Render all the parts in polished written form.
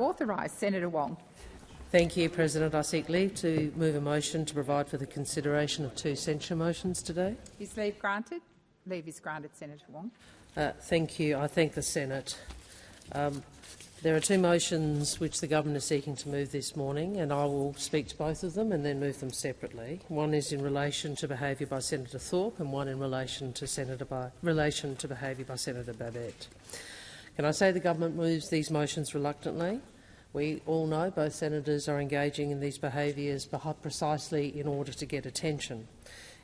Authorised. Senator Wong. Thank you, President. I seek leave to move a motion to provide for the consideration of 2 censure motions today. Is leave granted? Leave is granted, Senator Wong. Thank you. I thank the Senate. There are 2 motions which the government is seeking to move this morning, and I will speak to both of them and then move them separately. One is in relation to behaviour by Senator Thorpe, and one in relation to behaviour by Senator Babet. Can I say the government moves these motions reluctantly? We all know both senators are engaging in these behaviours precisely in order to get attention,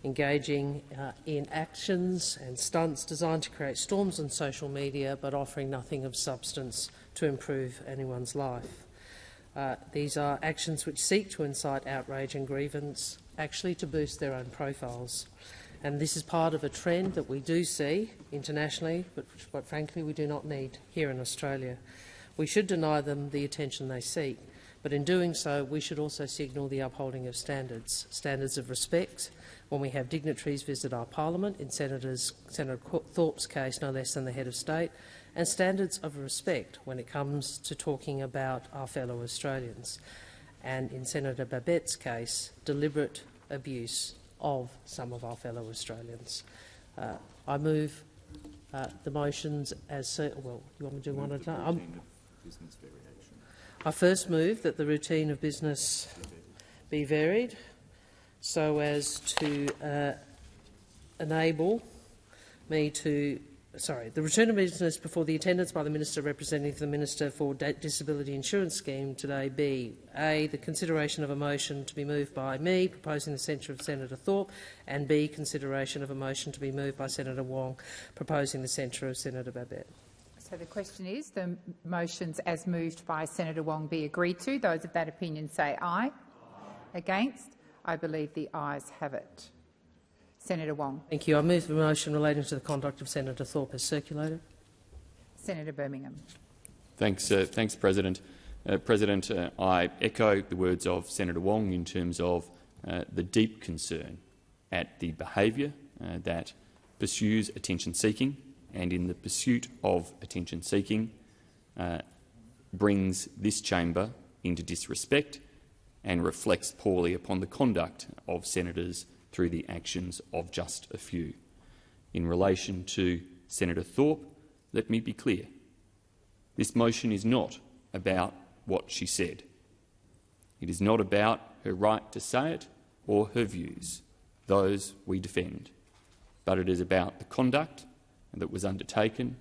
engaging in actions and stunts designed to create storms on social media, but offering nothing of substance to improve anyone's life. These are actions which seek to incite outrage and grievance, actually to boost their own profiles. And this is part of a trend that we do see internationally, but quite frankly we do not need here in Australia. We should deny them the attention they seek, but in doing so we should also signal the upholding of standards of respect when we have dignitaries visit our parliament, in Senator Thorpe's case no less than the head of state, and standards of respect when it comes to talking about our fellow Australians, and in Senator Babet's case, deliberate abuse of some of our fellow Australians. I move the motions as well. You want me to do one at a time? I first move that the routine of business be varied so as to enable me to the return of business before the attendance by the Minister representing the Minister for Disability Insurance Scheme today be A, the consideration of a motion to be moved by me proposing the censure of Senator Thorpe, and B, consideration of a motion to be moved by Senator Wong proposing the censure of Senator Babet. So the question is, the motions as moved by Senator Wong be agreed to. Those of that opinion say aye. Against? I believe the ayes have it. Senator Wong. Thank you. I move the motion relating to the conduct of Senator Thorpe as circulated. Senator Birmingham. Thanks, President. President, I echo the words of Senator Wong in terms of the deep concern at the behaviour that pursues attention-seeking, and in the pursuit of attention-seeking brings this chamber into disrespect and reflects poorly upon the conduct of senators through the actions of just a few. In relation to Senator Thorpe, let me be clear. This motion is not about what she said. It is not about her right to say it or her views. Those we defend. But it is about the conduct that was undertaken,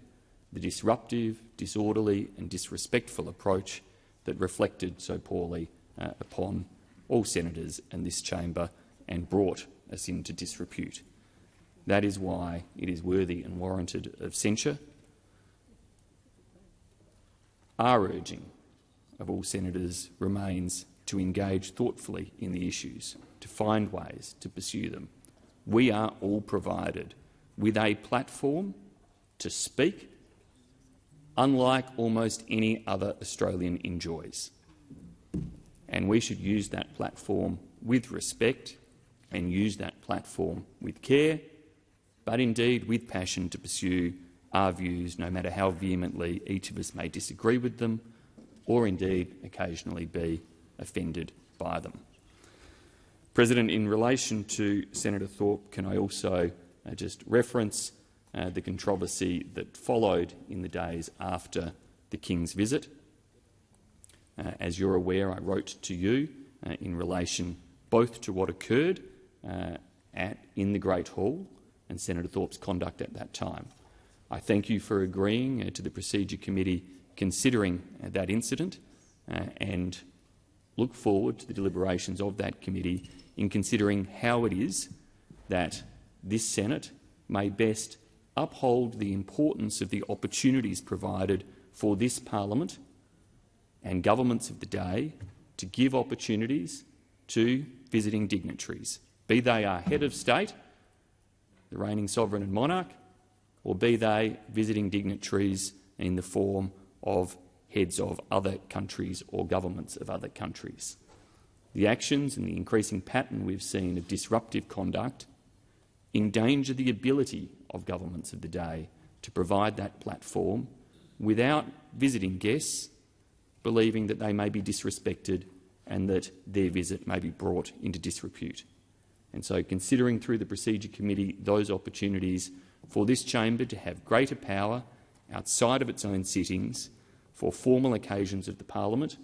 the disruptive, disorderly and disrespectful approach that reflected so poorly upon all senators in this chamber and brought us into disrepute. That is why it is worthy and warranted of censure. Our urging of all senators remains to engage thoughtfully in the issues, to find ways to pursue them. We are all provided with a platform to speak, unlike almost any other Australian enjoys. And we should use that platform with respect and use that platform with care, but indeed with passion to pursue our views, no matter how vehemently each of us may disagree with them or indeed occasionally be offended by them. President, in relation to Senator Thorpe, can I also just reference the controversy that followed in the days after the King's visit? As you're aware, I wrote to you in relation both to what occurred in the Great Hall and Senator Thorpe's conduct at that time. I thank you for agreeing to the Procedure Committee considering that incident and look forward to the deliberations of that committee in considering how it is that this Senate may best uphold the importance of the opportunities provided for this parliament and governments of the day to give opportunities to visiting dignitaries, be they our head of state, the reigning sovereign and monarch, or be they visiting dignitaries in the form of heads of other countries or governments of other countries. The actions and the increasing pattern we've seen of disruptive conduct endanger the ability of governments of the day to provide that platform without visiting guests believing that they may be disrespected and that their visit may be brought into disrepute. And so, considering through the Procedure Committee those opportunities for this chamber to have greater power outside of its own sittings for formal occasions of the Parliament,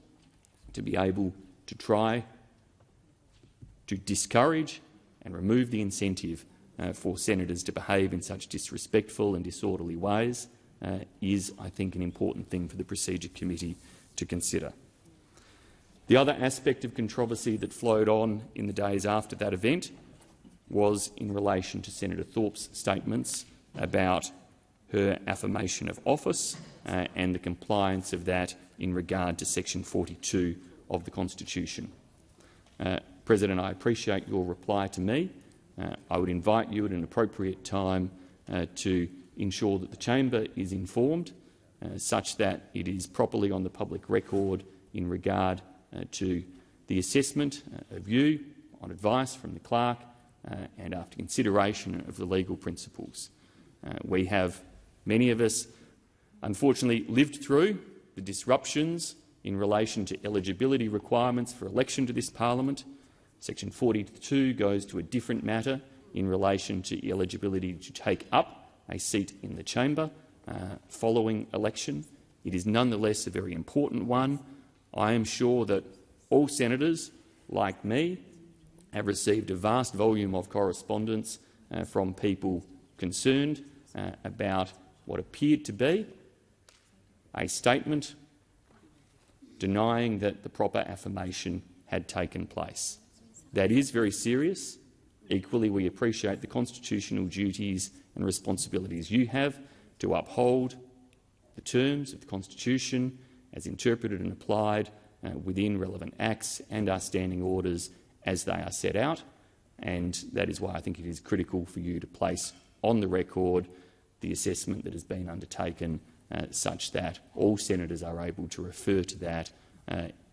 to be able to try to discourage and remove the incentive for senators to behave in such disrespectful and disorderly ways is, I think, an important thing for the Procedure Committee to consider. The other aspect of controversy that flowed on in the days after that event was in relation to Senator Thorpe's statements about her affirmation of office and the compliance of that in regard to Section 42 of the Constitution. President, I appreciate your reply to me. I would invite you at an appropriate time to ensure that the chamber is informed such that it is properly on the public record in regard to the assessment of you on advice from the clerk and after consideration of the legal principles. We have, many of us, unfortunately lived through the disruptions in relation to eligibility requirements for election to this parliament. Section 42 goes to a different matter in relation to eligibility to take up a seat in the chamber following election. It is nonetheless a very important one. I am sure that all senators, like me, have received a vast volume of correspondence from people concerned about what appeared to be a statement denying that the proper affirmation had taken place. That is very serious. Equally, we appreciate the constitutional duties and responsibilities you have to uphold the terms of the Constitution as interpreted and applied within relevant acts and our standing orders as they are set out, and that is why I think it is critical for you to place on the record the assessment that has been undertaken such that all senators are able to refer to that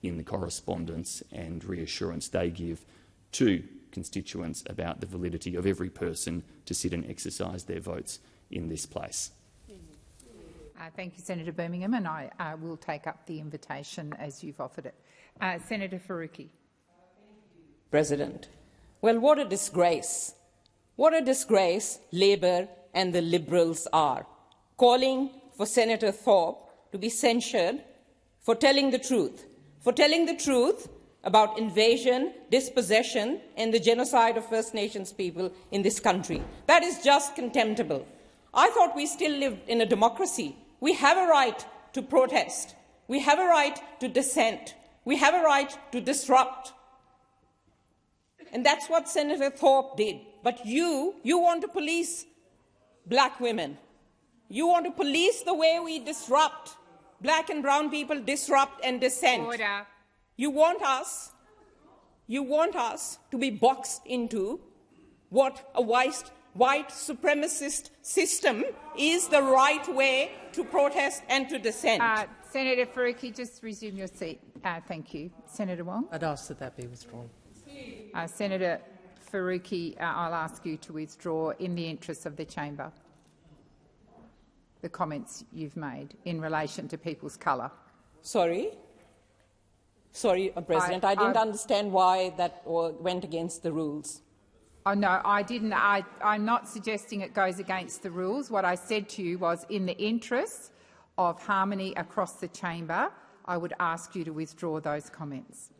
in the correspondence and reassurance they give to constituents about the validity of every person to sit and exercise their votes in this place. Thank you, Senator Birmingham, and I will take up the invitation as you've offered it. Senator Faruqi. President. Well, what a disgrace. What a disgrace Labor and the Liberals are, calling for Senator Thorpe to be censured for telling the truth about invasion, dispossession and the genocide of First Nations people in this country. That is just contemptible. I thought we still lived in a democracy. We have a right to protest. We have a right to dissent. We have a right to disrupt. And that's what Senator Thorpe did. But you want to police black women. You want to police the way we disrupt. Black and brown people disrupt and dissent. Order. You want us to be boxed into what a white supremacist system is the right way to protest and to dissent. Senator Faruqi, just resume your seat. Thank you. Senator Wong. I'd ask that that be withdrawn. Senator Faruqi, I'll ask you to withdraw in the interests of the chamber the comments you've made in relation to people's colour. Sorry, President, I didn't understand why that went against the rules. Oh, no, I didn't. I'm not suggesting it goes against the rules. What I said to you was, in the interests of harmony across the chamber, I would ask you to withdraw those comments.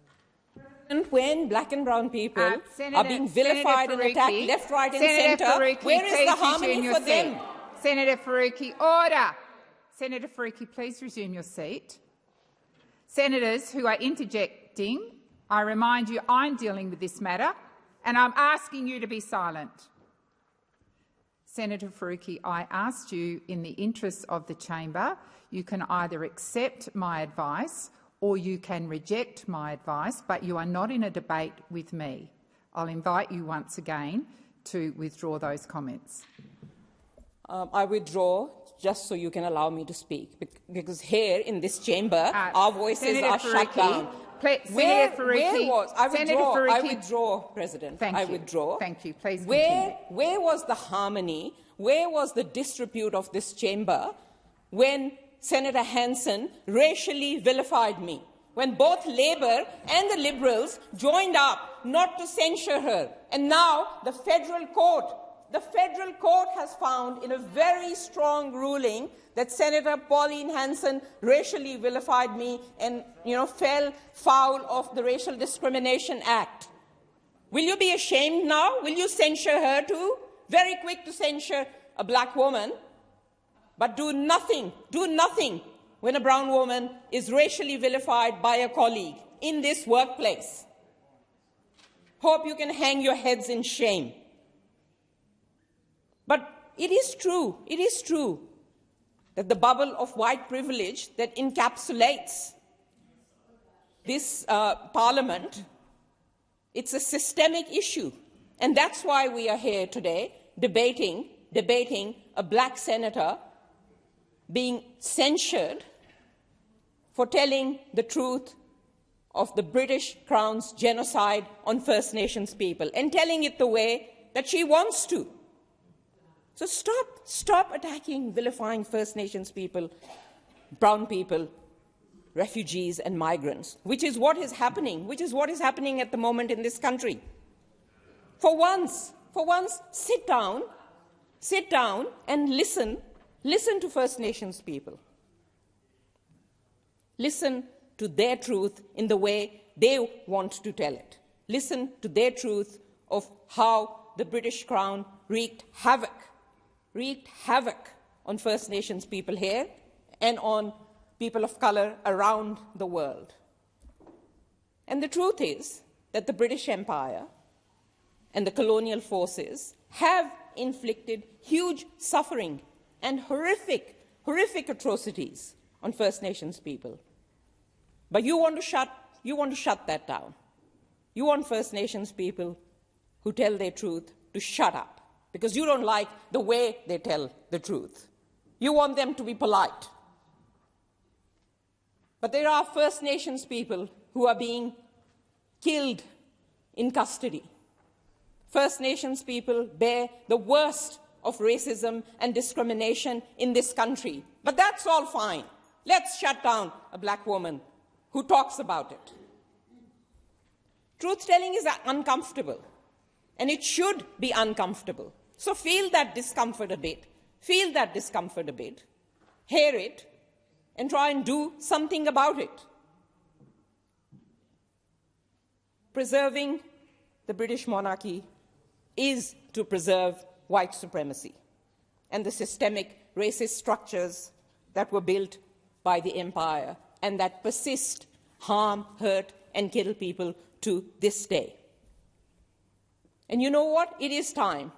And when black and brown people are being vilified and attacked left, right and centre, where is the harmony for them? Senator Faruqi, order. Senator Faruqi, please resume your seat. Senators who are interjecting, I remind you I'm dealing with this matter and I'm asking you to be silent. Senator Faruqi, I asked you, in the interests of the chamber, you can either accept my advice or you can reject my advice, but you are not in a debate with me. I'll invite you once again to withdraw those comments. I withdraw just so you can allow me to speak, because here in this chamber our voices are shut down. Senator Faruqi, I withdraw, President. Thank you. I withdraw. Thank you. Please continue. Where was the harmony? Where was the disrepute of this chamber when Senator Hanson racially vilified me, when both Labour and the Liberals joined up not to censure her. And now the federal court has found in a very strong ruling that Senator Pauline Hanson racially vilified me and fell foul of the Racial Discrimination Act. Will you be ashamed now? Will you censure her too? Very quick to censure a black woman, but do nothing when a brown woman is racially vilified by a colleague in this workplace. Hope you can hang your heads in shame. But it is true that the bubble of white privilege that encapsulates this Parliament, it's a systemic issue. And that's why we are here today debating a black senator being censured for telling the truth of the British Crown's genocide on First Nations people and telling it the way that she wants to. So stop attacking, vilifying First Nations people, brown people, refugees and migrants, which is what is happening at the moment in this country. For once, sit down and listen to First Nations people. Listen to their truth in the way they want to tell it. Listen to their truth of how the British Crown wreaked havoc on First Nations people here and on people of colour around the world. And the truth is that the British Empire and the colonial forces have inflicted huge suffering and horrific atrocities on First Nations people. But you want to shut that down. You want First Nations people who tell their truth to shut up because you don't like the way they tell the truth. You want them to be polite. But there are First Nations people who are being killed in custody. First Nations people bear the worst of racism and discrimination in this country. But that's all fine. Let's shut down a black woman who talks about it. Truth-telling is uncomfortable, and it should be uncomfortable. So feel that discomfort a bit. Hear it, and try and do something about it. Preserving the British monarchy is to preserve white supremacy and the systemic racist structures that were built by the empire and that persist, harm, hurt, and kill people to this day. And you know what? It is time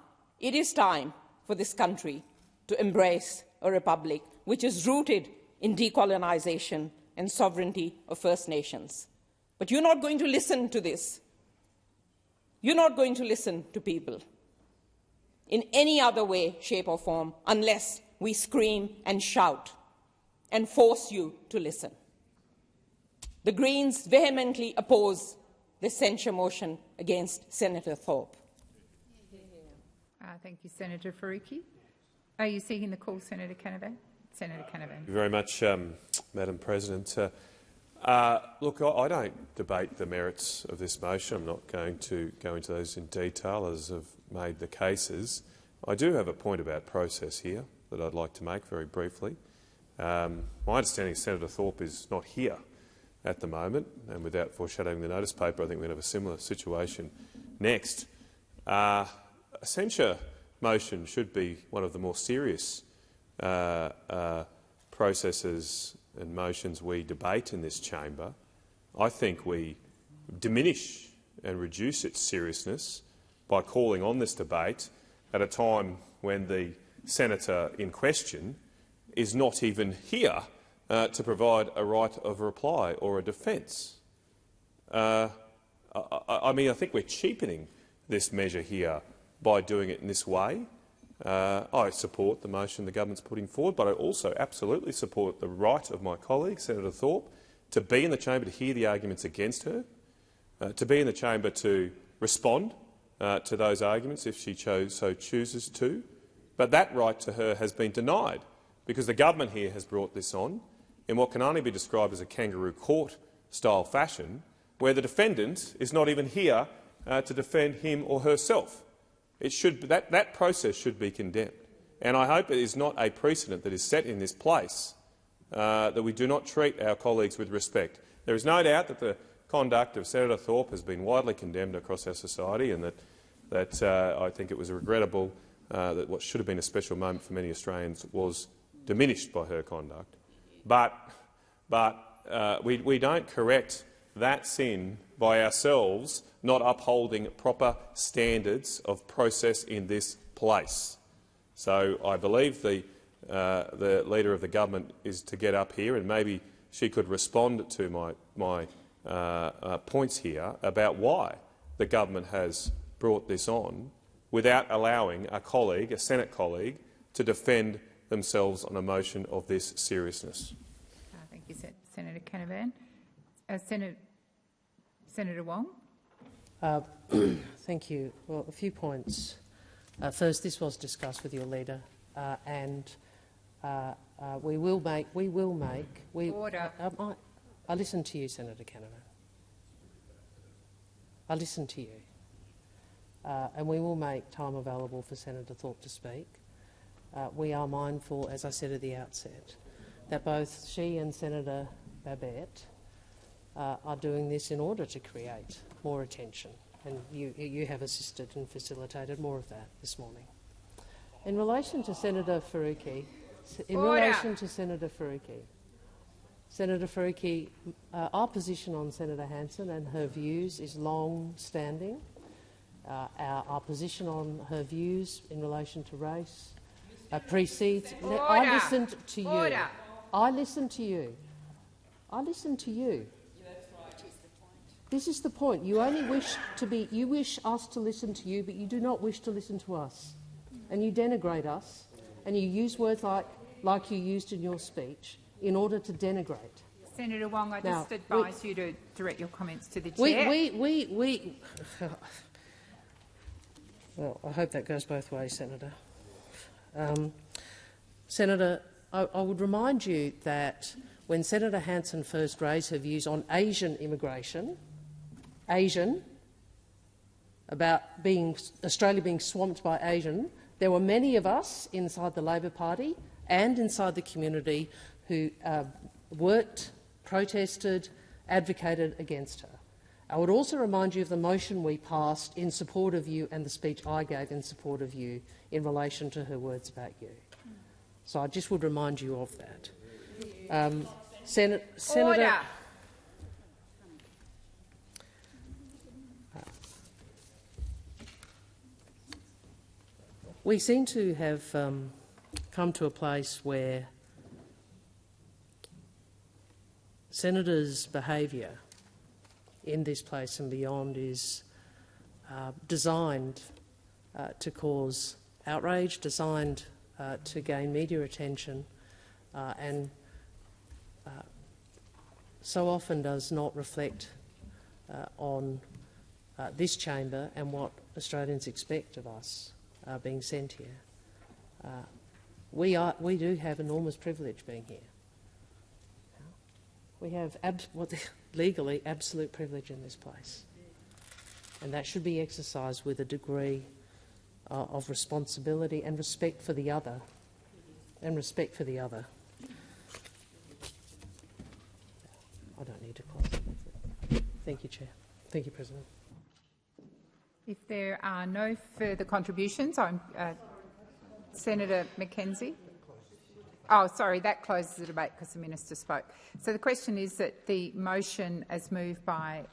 for this country to embrace a republic which is rooted in decolonization and sovereignty of First Nations. But you're not going to listen to this. You're not going to listen to people in any other way, shape or form unless we scream and shout and force you to listen. The Greens vehemently oppose the censure motion against Senator Thorpe. Thank you, Senator Faruqi. Are you seeking the call, Senator Canavan? Senator Canavan. Thank you very much, Madam President. Look, I don't debate the merits of this motion. I'm not going to go into those in detail, as have made the cases. I do have a point about process here that I'd like to make very briefly. My understanding is Senator Thorpe is not here at the moment, and without foreshadowing the notice paper, I think we're going to have a similar situation next. A censure motion should be one of the more serious processes and motions we debate in this chamber. I think we diminish and reduce its seriousness by calling on this debate at a time when the senator in question is not even here to provide a right of reply or a defence. I think we're cheapening this measure here by doing it in this way. I support the motion the government's putting forward, but I also absolutely support the right of my colleague, Senator Thorpe, to be in the chamber to hear the arguments against her, to be in the chamber to respond to those arguments if she so chooses to. But that right to her has been denied because the government here has brought this on in what can only be described as a kangaroo court-style fashion, where the defendant is not even here to defend him or herself. That process should be condemned. And I hope it is not a precedent that is set in this place that we do not treat our colleagues with respect. There is no doubt that the conduct of Senator Thorpe has been widely condemned across our society, and that I think it was regrettable that what should have been a special moment for many Australians was diminished by her conduct. But we don't correct that sin by ourselves not upholding proper standards of process in this place. So I believe the Leader of the Government is to get up here, and maybe she could respond to my points here about why the government has brought this on without allowing a Senate colleague, to defend themselves on a motion of this seriousness. Thank you, Senator Canavan. Senator Wong. Thank you. Well, a few points. First, this was discussed with your leader, and we will make. Order. I listened to you, Senator Canavan. I listened to you, and we will make time available for Senator Thorpe to speak. We are mindful, as I said at the outset, that both she and Senator Babet are doing this in order to create more attention, and you have assisted and facilitated more of that this morning. In relation to Senator Faruqi, Senator Faruqi, our position on Senator Hanson and her views is long-standing. Our position on her views in relation to race precedes. I listened to you. Order. I listened to you. I listened to you. This is the point. You only wish to be. You wish us to listen to you, but you do not wish to listen to us, and you denigrate us, and you use words like you used in your speech in order to denigrate. Senator Wong, I Now, just advise you to direct your comments to the chair. Well, I hope that goes both ways, Senator. Senator, I would remind you that when Senator Hanson first raised her views on Asian immigration, about Australia being swamped by Asian, there were many of us inside the Labor Party and inside the community who worked, protested, advocated against her. I would also remind you of the motion we passed in support of you and the speech I gave in support of you in relation to her words about you. So I just would remind you of that. Senator. Order. We seem to have come to a place where senators' behaviour in this place and beyond is designed to cause outrage, designed to gain media attention, and so often does not reflect on this chamber and what Australians expect of us being sent here. We do have enormous privilege being here. We have legally absolute privilege in this place, and that should be exercised with a degree of responsibility and respect for the other. I don't need to close it. Thank you, Chair. Thank you, President. If there are no further contributions, Senator Mackenzie. Oh, sorry, that closes the debate because the minister spoke. So the question is that the motion as moved by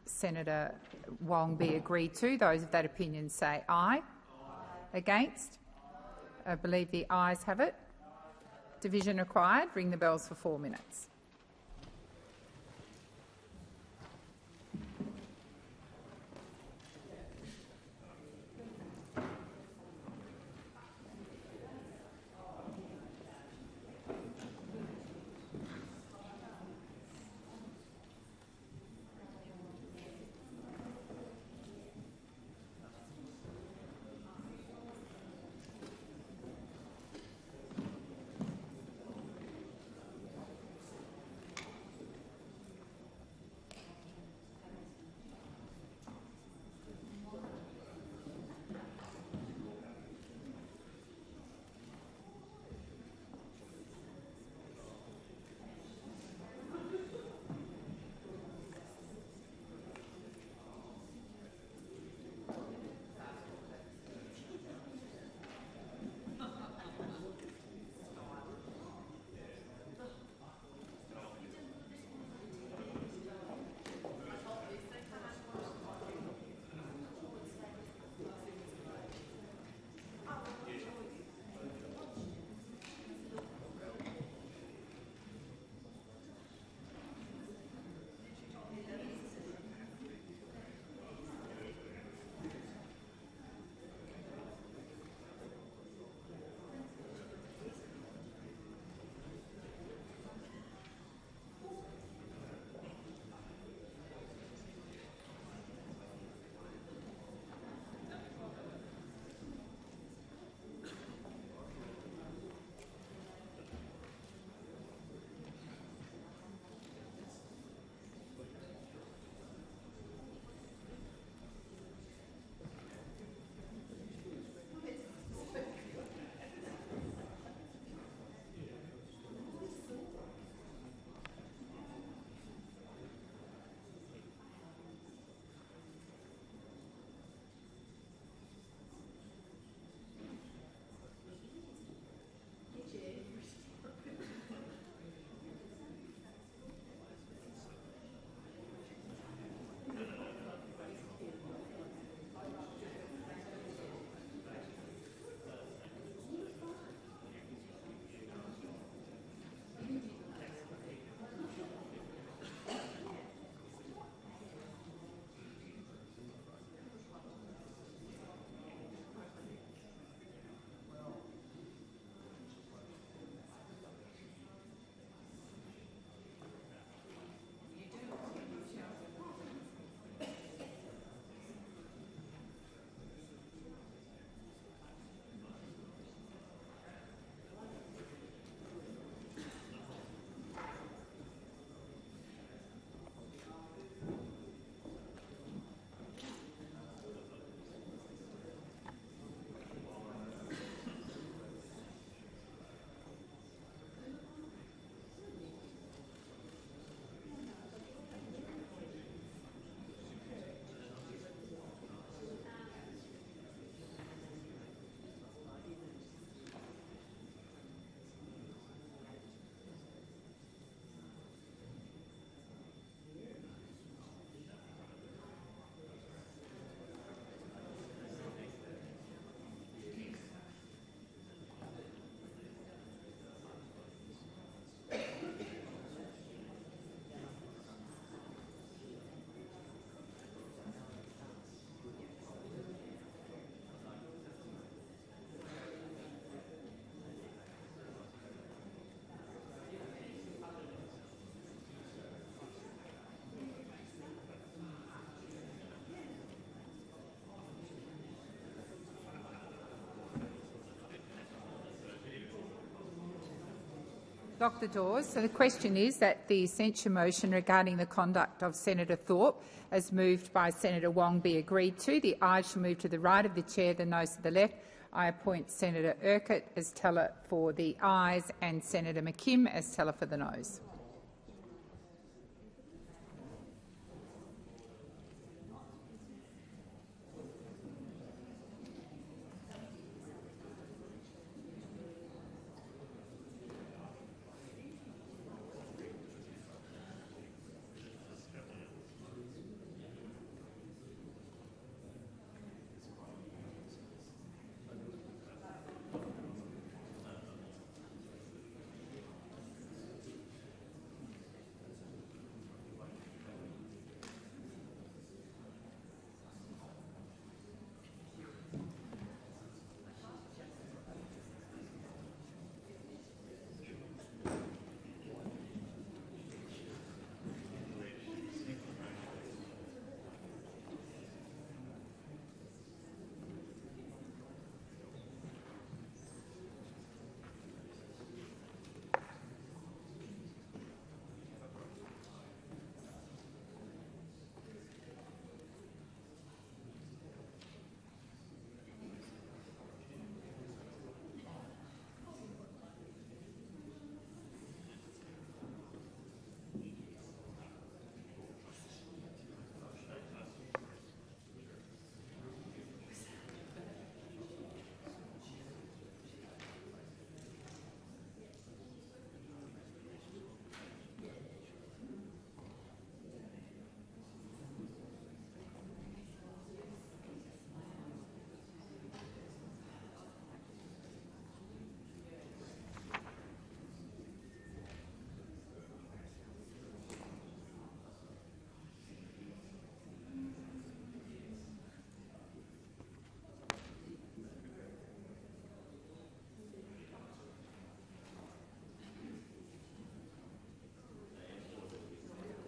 Senator Wong be agreed to. Those of that opinion say aye. Against? I believe the ayes have it. Division required. Ring the bells for 4 minutes. Lock the doors. So the question is that the censure motion regarding the conduct of Senator Thorpe, as moved by Senator Wong, be agreed to. The ayes shall move to the right of the chair, the noes to the left. I appoint Senator Urquhart as teller for the ayes and Senator McKim as teller for the noes.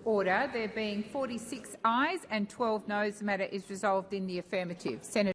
Order. There being 46 ayes and 12 noes, the matter is resolved in the affirmative. Senator